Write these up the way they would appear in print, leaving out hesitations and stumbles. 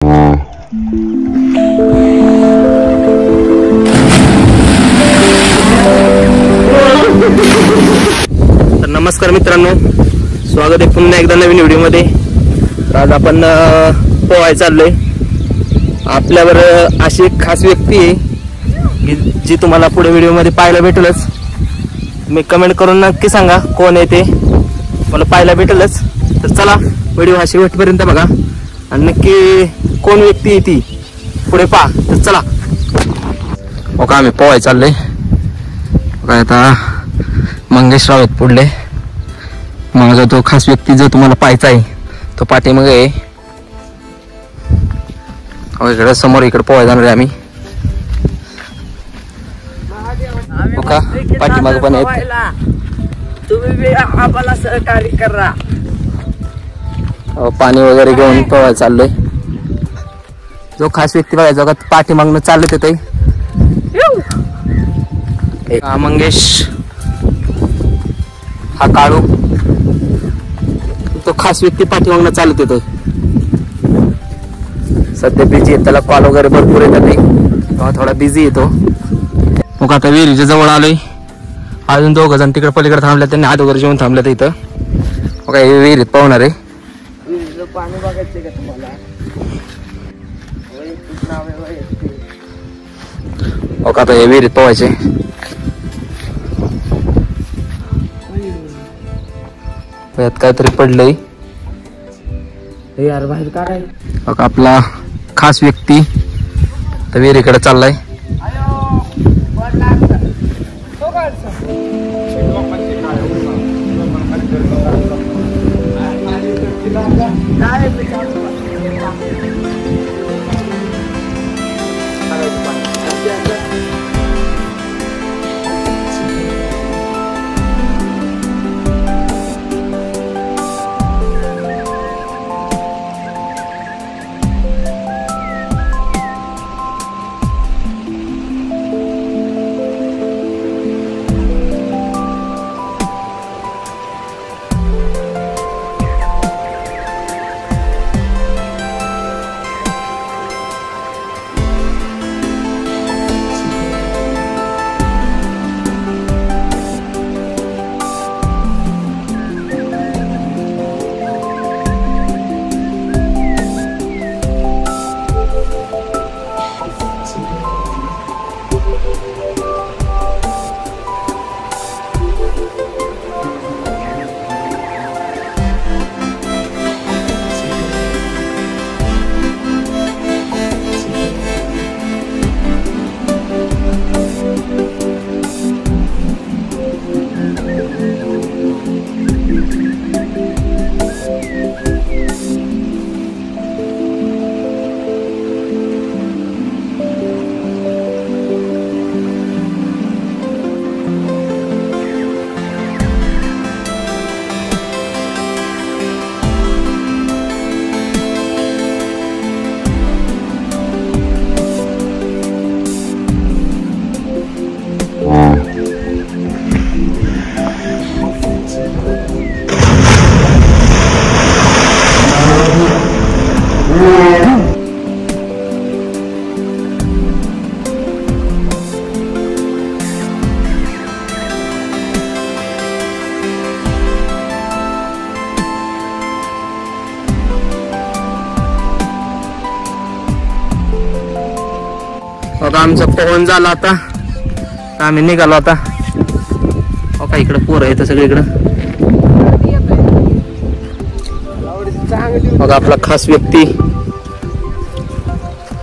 तर नमस्कार मित्रांनो, स्वागत आहे पुन्हा एकदा नवीन व्हिडिओमध्ये। आज आपण पोहायला चाललोय। आपल्यावर अशी एक खास व्यक्ती आहे की जी तुम्हाला पुढे व्हिडिओमध्ये पाहायला भेटेलच। मी कमेंट करून नक्की सांगा कोण आहे ते, मला पाहायला भेटेलच। तर चला व्हिडिओ हा शेवटपर्यंत बघा आणि नक्की कोण व्यक्ती आहे ती पुढे पहा। तर चला ओके, आम्ही पोहायला चाललोय। काय आता मंगेश राव आहेत पुढले। माझा तो खास व्यक्ती जो तुम्हाला पाहायचा आहे तो पाठीमागे आहे। इकडे समोर इकडे पोहायला जाणार आहे आम्ही। ओका पाठीमागे पण आहेत, तुम्ही भी आम्हाला सहकार्य करा। पाणी वगैरे घेऊन पोहायला चाललोय। जो खास व्यक्ती बघायचा का पाठीमागनं चालत येतोय मंगेश, हा काळू, तो खास व्यक्ती पाठीमागनं चालत येतोय। सध्या बिझी आहे, त्याला कॉल वगैरे भरपूर येतात, तेव्हा थोडा बिझी येतो। मग आता विहिरीच्या जवळ आलोय। अजून दोघ जण तिकडे पलीकडे थांबले, त्यांनी हात वगैरे जेवून थांबले इथं। मग विहिरीत पाहणार आहे। पाणी बघायचे का तुम्हाला? ओके आता हे विहिरीत पोहायचे। यात काहीतरी पडलंय यार, बाहेर काय? ओके, आपला खास व्यक्ती तर विहिरीकडे चाललाय। आमचा पोहून झाला, आता आम्ही निघालो। आता ओका इकडे पोरं येतं सगळीकडं। बघा आपला खास व्यक्ती।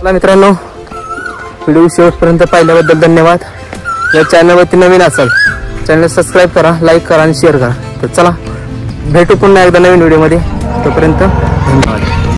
मित्रांनो, व्हिडिओ शेवटपर्यंत पाहिल्याबद्दल धन्यवाद। या चॅनलवरती नवीन असाल चॅनल सबस्क्राईब करा, लाईक करा आणि शेअर करा। तर चला भेटू पुन्हा एकदा नवीन व्हिडिओमध्ये, तोपर्यंत धन्यवाद।